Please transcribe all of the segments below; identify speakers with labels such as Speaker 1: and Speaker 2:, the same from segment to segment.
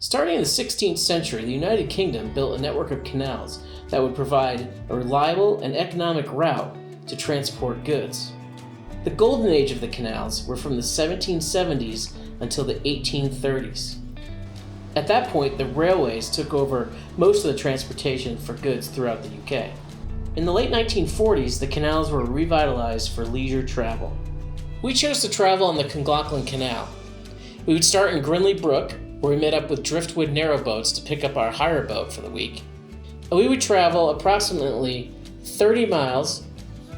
Speaker 1: Starting in the 16th century, the United Kingdom built a network of canals that would provide a reliable and economic route to transport goods. The golden age of the canals were from the 1770s until the 1830s. At that point, the railways took over most of the transportation for goods throughout the UK. In the late 1940s, the canals were revitalized for leisure travel. We chose to travel on the Llangollen Canal. We would start in Grinley Brook, where we met up with driftwood narrowboats to pick up our hire boat for the week. And we would travel approximately 30 miles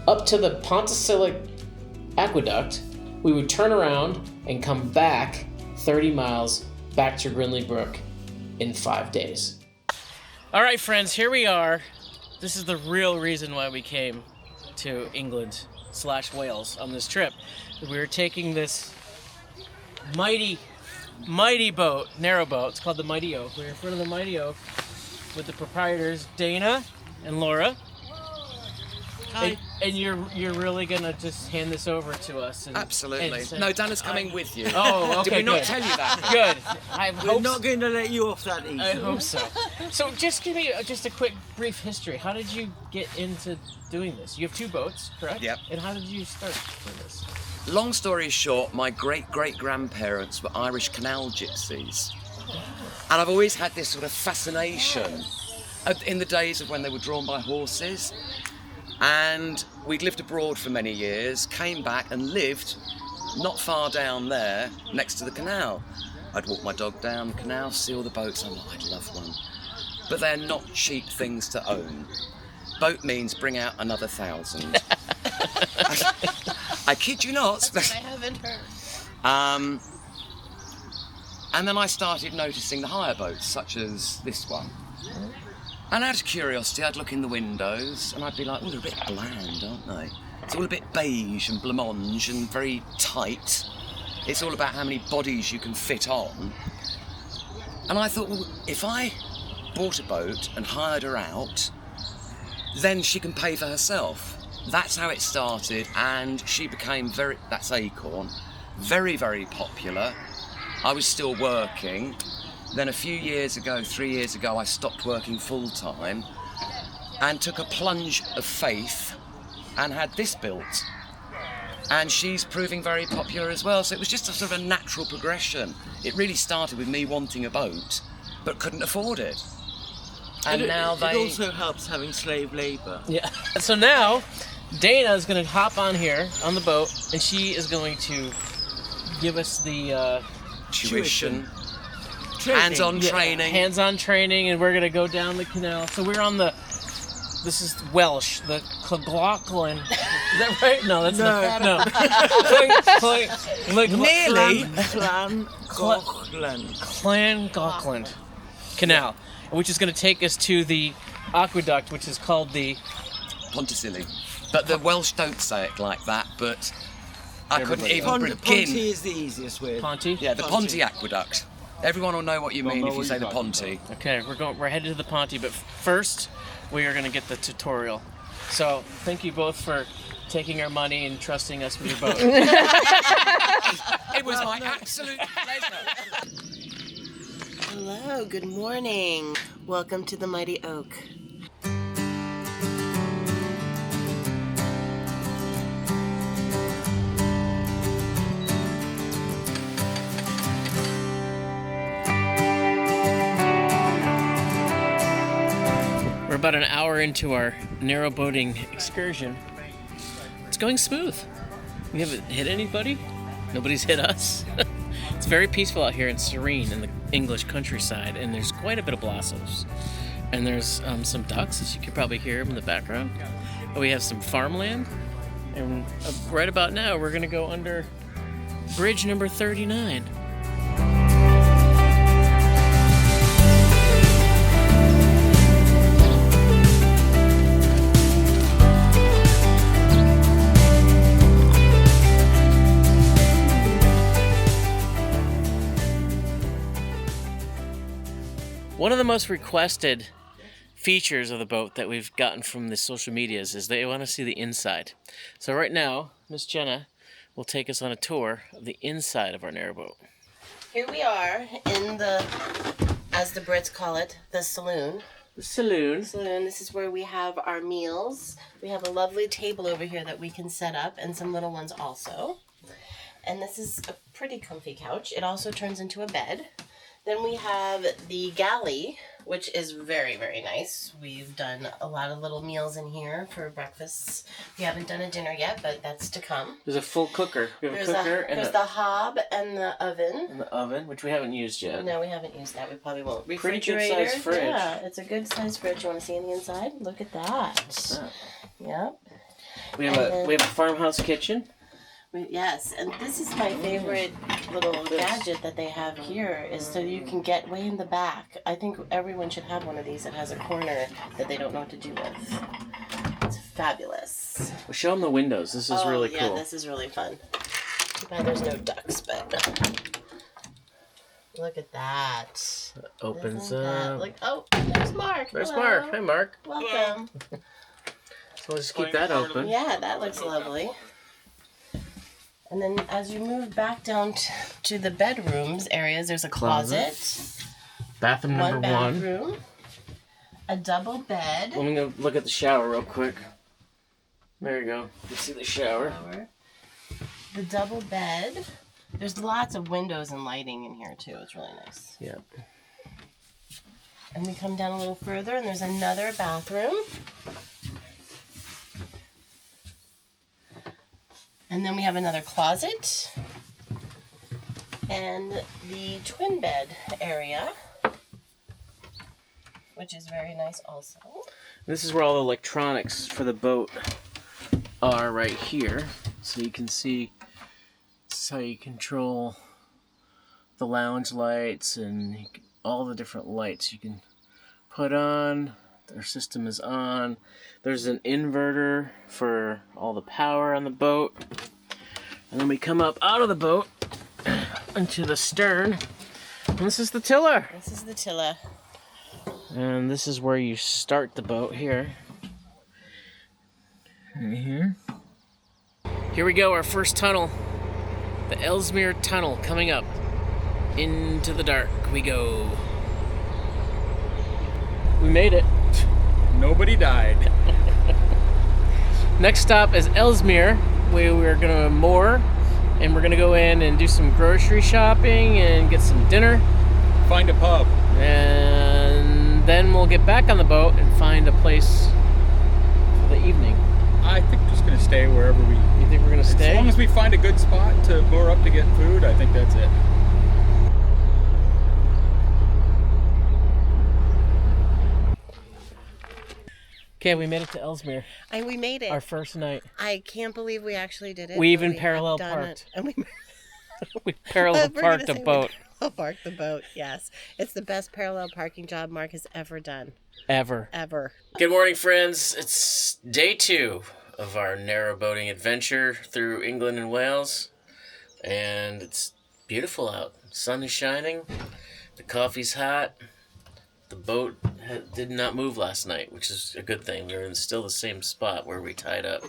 Speaker 1: up to the Ponticilic Aqueduct. We would turn around and come back 30 miles back to Grinley Brook in 5 days. All right, friends, here we are. This is the real reason why we came to England/Wales on this trip. We were taking this mighty boat, narrowboat. It's called the Mighty Oak. We're in front of the Mighty Oak with the proprietors Dana and Laura.
Speaker 2: Hi.
Speaker 1: And you're really gonna just hand this over to us? And,
Speaker 2: Absolutely.
Speaker 1: and
Speaker 2: No, Dana's coming with you.
Speaker 1: Oh, okay.
Speaker 2: Did we not
Speaker 1: good.
Speaker 2: tell you that?
Speaker 1: Good.
Speaker 3: We're not going to let you off that easy.
Speaker 1: I hope so. So just give me just a quick, brief history. How did you get into doing this? You have 2 boats, correct?
Speaker 2: Yep.
Speaker 1: And how did you start doing this?
Speaker 2: Long story short, my great-great-grandparents were Irish canal gypsies. And I've always had this sort of fascination in the days of when they were drawn by horses. And we'd lived abroad for many years, came back and lived not far down there next to the canal. I'd walk my dog down the canal, see all the boats, I'm like, I'd love one. But they're not cheap things to own. Boat means bring out another 1,000. I kid you not.
Speaker 4: That's what I haven't heard.
Speaker 2: And then I started noticing the hire boats, such as this one. And out of curiosity, I'd look in the windows and I'd be like, oh, they're a bit bland, aren't they? It's all a bit beige and blancmange and very tight. It's all about how many bodies you can fit on. And I thought, well, if I bought a boat and hired her out, then she can pay for herself. That's how it started, and she became that's Acorn, very, very popular. I was still working. Then a few years ago, 3 years ago, I stopped working full-time and took a plunge of faith and had this built. And she's proving very popular as well, so it was just a sort of a natural progression. It really started with me wanting a boat, but couldn't afford it. And
Speaker 3: it
Speaker 2: also
Speaker 3: helps having slave labour.
Speaker 1: Yeah. So now, Dana is going to hop on here on the boat, and she is going to give us the
Speaker 2: tuition. Hands-on training.
Speaker 1: Hands-on training, and we're going to go down the canal. So we're on this is Welsh, the Llangollen. Is that right? No, that's not. No.
Speaker 3: Nearly.
Speaker 1: Llangollen Canal, which is going to take us to the aqueduct, which is called the
Speaker 2: Ponticili. But the Welsh don't say it like that, but I couldn't even begin.
Speaker 3: Ponty is the easiest word.
Speaker 1: Ponty?
Speaker 2: Yeah, the Ponty Aqueduct. Everyone will know what you mean if you say the Ponty.
Speaker 1: Okay, we're headed to the Ponty, but first we are going to get the tutorial. So thank you both for taking our money and trusting us with your boat.
Speaker 2: It was my absolute pleasure.
Speaker 4: Hello, good morning. Welcome to the Mighty Oak.
Speaker 1: We're about an hour into our narrowboating excursion. It's going smooth. We haven't hit anybody. Nobody's hit us. It's very peaceful out here and serene in the English countryside, and there's quite a bit of blossoms. And there's some ducks, as you can probably hear them in the background. But we have some farmland, and right about now we're going to go under bridge number 39. One of the most requested features of the boat that we've gotten from the social medias is they want to see the inside. So right now, Miss Jenna will take us on a tour of the inside of our narrowboat.
Speaker 4: Here we are in the as the Brits call it, the saloon.
Speaker 1: The saloon.
Speaker 4: This is where we have our meals. We have a lovely table over here that we can set up, and some little ones also. And this is a pretty comfy couch. It also turns into a bed. Then we have the galley, which is very, very nice. We've done a lot of little meals in here for breakfasts. We haven't done a dinner yet, but that's to come.
Speaker 1: There's a full cooker. We have a cooker and
Speaker 4: there's the hob and the oven.
Speaker 1: and the oven, which we haven't used yet.
Speaker 4: No, we haven't used that. We probably won't.
Speaker 1: Pretty good sized fridge.
Speaker 4: Yeah, it's a good sized fridge. You want to see on the inside? Look at that.
Speaker 1: What's that?
Speaker 4: Yep.
Speaker 1: We have a farmhouse kitchen.
Speaker 4: Yes, and this is my favorite little gadget that they have here is so you can get way in the back. I think everyone should have one of these that has a corner that they don't know what to do with. It's fabulous.
Speaker 1: Well, show them the windows. This is really cool.
Speaker 4: Yeah, this is really fun. Too bad there's no ducks, but look at that.
Speaker 1: It opens
Speaker 4: Isn't that-
Speaker 1: up.
Speaker 4: Look, oh, there's Mark.
Speaker 1: There's
Speaker 4: Hello.
Speaker 1: Mark. Hi, Mark.
Speaker 4: Welcome.
Speaker 1: So we'll just keep that open.
Speaker 4: Yeah, that looks lovely. And then as you move back down to the bedrooms areas, there's a closet,
Speaker 1: Bathroom
Speaker 4: one
Speaker 1: number one.
Speaker 4: bathroom, a double bed.
Speaker 1: Let me go look at the shower real quick. There you go. You can see the shower.
Speaker 4: The double bed. There's lots of windows and lighting in here too. It's really nice.
Speaker 1: Yeah.
Speaker 4: And we come down a little further and there's another bathroom. And then we have another closet and the twin bed area, which is very nice also.
Speaker 1: This is where all the electronics for the boat are right here. So you can see this is how you control the lounge lights and all the different lights you can put on. Our system is on. There's an inverter for all the power on the boat. And then we come up out of the boat into the stern. And this is the tiller.
Speaker 4: This is the tiller.
Speaker 1: And this is where you start the boat here. Right here. Here we go, our first tunnel. The Ellesmere Tunnel coming up. Into the dark we go. We made it.
Speaker 5: Nobody died.
Speaker 1: Next stop is Ellesmere. We're gonna moor and we're gonna go in and do some grocery shopping and get some dinner.
Speaker 5: Find a pub.
Speaker 1: And then we'll get back on the boat and find a place for the evening.
Speaker 5: I think we're just gonna stay wherever we.
Speaker 1: You think we're gonna stay?
Speaker 5: As long as we find a good spot to moor up to get food, I think that's it.
Speaker 1: Okay, we made it to Ellesmere.
Speaker 4: And we made it.
Speaker 1: Our first night.
Speaker 4: I can't believe we actually did it.
Speaker 1: We
Speaker 4: but
Speaker 1: even
Speaker 4: have
Speaker 1: parallel
Speaker 4: done
Speaker 1: parked.
Speaker 4: it. And we
Speaker 1: We parallel
Speaker 4: We're
Speaker 1: parked a
Speaker 4: gonna say
Speaker 1: boat.
Speaker 4: we parallel parked the boat, yes. It's the best parallel parking job Mark has ever done.
Speaker 1: Ever.
Speaker 6: Good morning, friends. It's day 2 of our narrowboating adventure through England and Wales. And it's beautiful out. The sun is shining. The coffee's hot. The boat did not move last night, which is a good thing. We're in still the same spot where we tied up.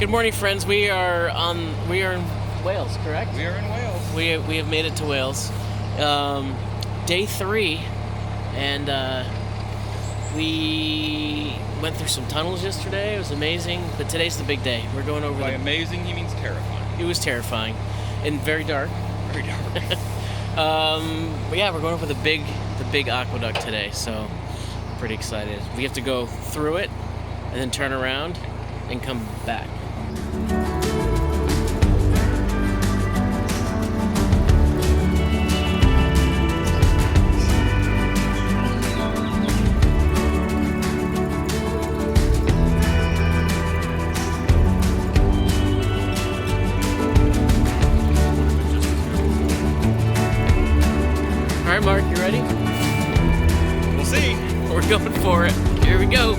Speaker 1: Good morning, friends. We are in Wales, correct?
Speaker 5: We are in Wales.
Speaker 1: We have made it to Wales. Day 3, and we went through some tunnels yesterday. It was amazing, but today's the big day. We're going over.
Speaker 5: By amazing, he means terrifying.
Speaker 1: It was terrifying, and very dark.
Speaker 5: Very dark.
Speaker 1: But yeah, we're going over the big aqueduct today, so pretty excited. We have to go through it, and then turn around, and come back. All right, Mark, you ready?
Speaker 5: We'll see.
Speaker 1: We're going for it. Here we go.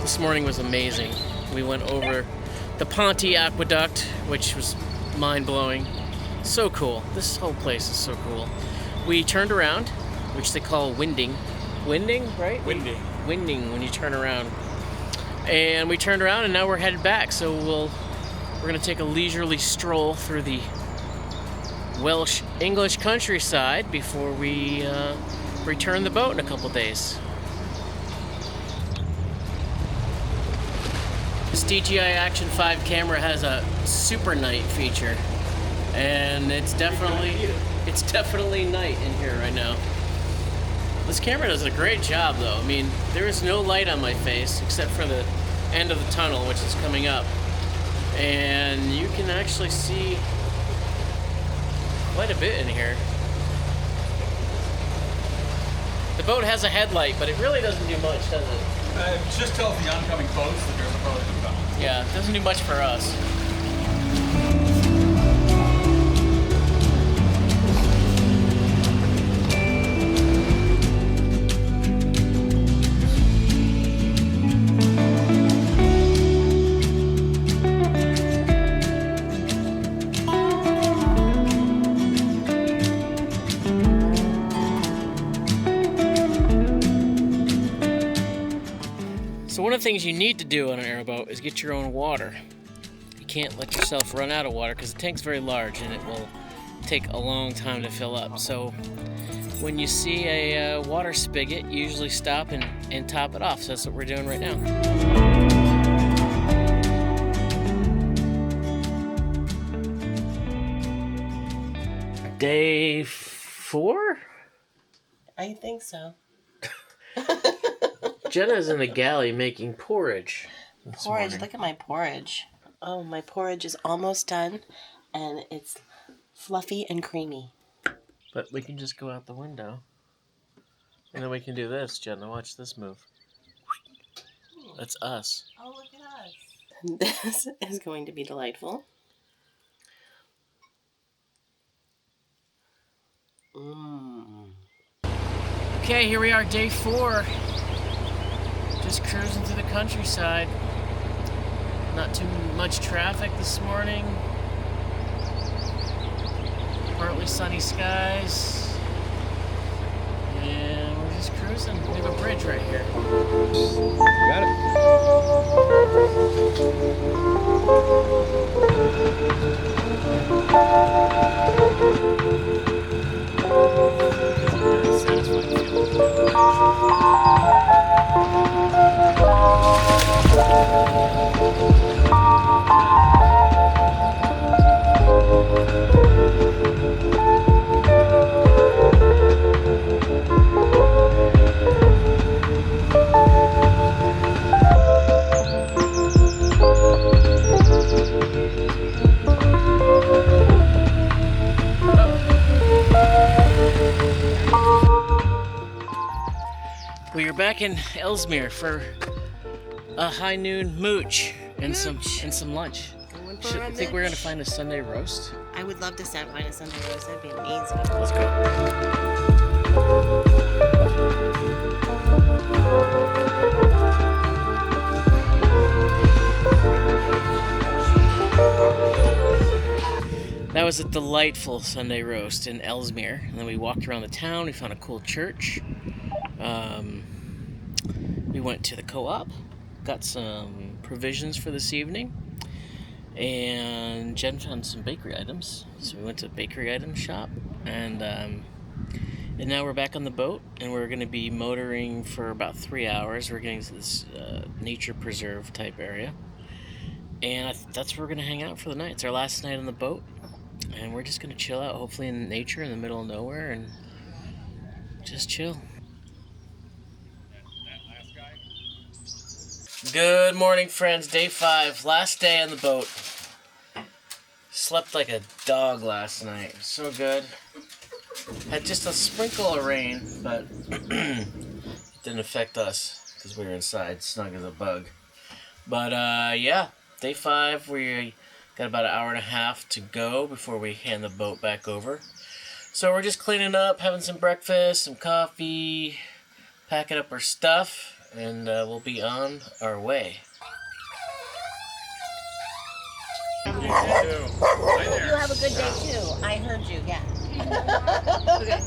Speaker 1: This morning was amazing. We went over the Ponty Aqueduct, which was mind-blowing. So cool. This whole place is so cool. We turned around, which they call winding. Winding, right?
Speaker 5: Winding.
Speaker 1: Winding when you turn around. And we turned around and now we're headed back. So we're gonna take a leisurely stroll through the Welsh English countryside before we return the boat in a couple days. This DJI Action 5 camera has a super night feature, and it's definitely night in here right now. This camera does a great job, though. I mean, there is no light on my face except for the end of the tunnel, which is coming up, and you can actually see quite a bit in here. The boat has a headlight, but it really doesn't do much, does it?
Speaker 5: It just tells the oncoming boats that there's a boat in the tunnel.
Speaker 1: Yeah, it doesn't do much for us. So one of the things you need to do on an airboat is get your own water. You can't let yourself run out of water because the tank's very large and it will take a long time to fill up. So when you see a water spigot, you usually stop and top it off. So that's what we're doing right now. Day 4?
Speaker 4: I think so.
Speaker 1: Jenna's in the galley making porridge.
Speaker 4: Porridge, look at my porridge. Oh, my porridge is almost done, and it's fluffy and creamy.
Speaker 1: But we can just go out the window. And then we can do this, Jenna. Watch this move. That's us.
Speaker 4: Oh, look at us. This is going to be delightful.
Speaker 1: Okay, here we are, day 4. Just cruising through the countryside. Not too much traffic this morning. Partly sunny skies. And we're just cruising. We have a bridge right here.
Speaker 5: Got
Speaker 6: we are back in Ellesmere for a high noon mooch and some lunch. I think we're gonna find a Sunday roast.
Speaker 4: I would love to find a Sunday roast. That'd be amazing.
Speaker 6: Let's go. That was a delightful Sunday roast in Ellesmere. And then we walked around the town. We found a cool church. We went to the co-op, got some provisions for this evening, and Jen found some bakery items. So we went to a bakery item shop, and now we're back on the boat, and we're going to be motoring for about 3 hours. We're getting to this nature preserve type area, and that's where we're going to hang out for the night. It's our last night on the boat, and we're just going to chill out, hopefully in nature in the middle of nowhere, and just chill. Good morning, friends. Day 5, last day on the boat. Slept like a dog last night. So good. Had just a sprinkle of rain, but it didn't affect us because we were inside, snug as a bug. But yeah, day 5, we got about an hour and a half to go before we hand the boat back over. So we're just cleaning up, having some breakfast, some coffee, packing up our stuff, and we'll be on our way.
Speaker 4: You have a good day too. I heard you, yeah. Okay.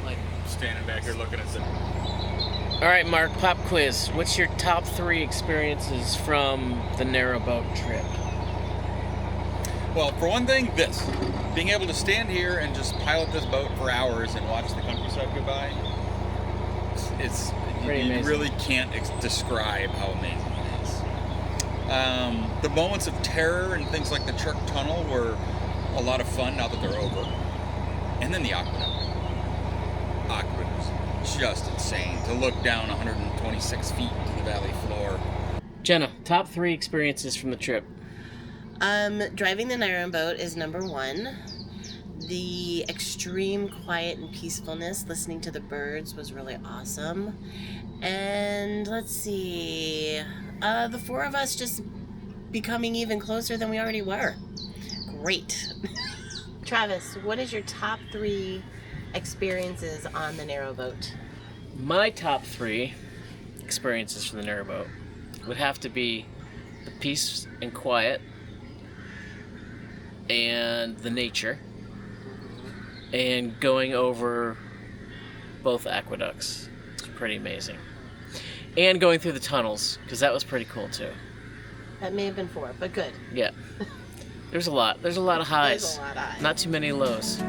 Speaker 5: Like standing back here looking at some.
Speaker 6: All right, Mark, pop quiz. What's your top 3 experiences from the Narrowboat trip?
Speaker 5: Well, for one thing, this. Being able to stand here and just pilot this boat for hours and watch the countryside go by, it's
Speaker 6: Pretty
Speaker 5: you
Speaker 6: amazing.
Speaker 5: really can't describe how amazing it is. The moments of terror and things like the Church Tunnel were a lot of fun now that they're over. And then the aqueduct. Aqueduct was just insane to look down 126 feet to the valley floor.
Speaker 6: Jenna, top 3 experiences from the trip.
Speaker 4: Driving the Narrowboat is number 1. The extreme quiet and peacefulness, listening to the birds, was really awesome. And let's see, the 4 of us just becoming even closer than we already were. Great. Travis, what is your top 3 experiences on the Narrowboat?
Speaker 6: My top 3 experiences from the Narrowboat would have to be the peace and quiet and the nature and going over both aqueducts. It's pretty amazing. And going through the tunnels, because that was pretty cool too.
Speaker 4: That may have been 4, but good.
Speaker 6: Yeah. There's a lot of highs.
Speaker 4: There's a lot of highs.
Speaker 6: Not too many lows.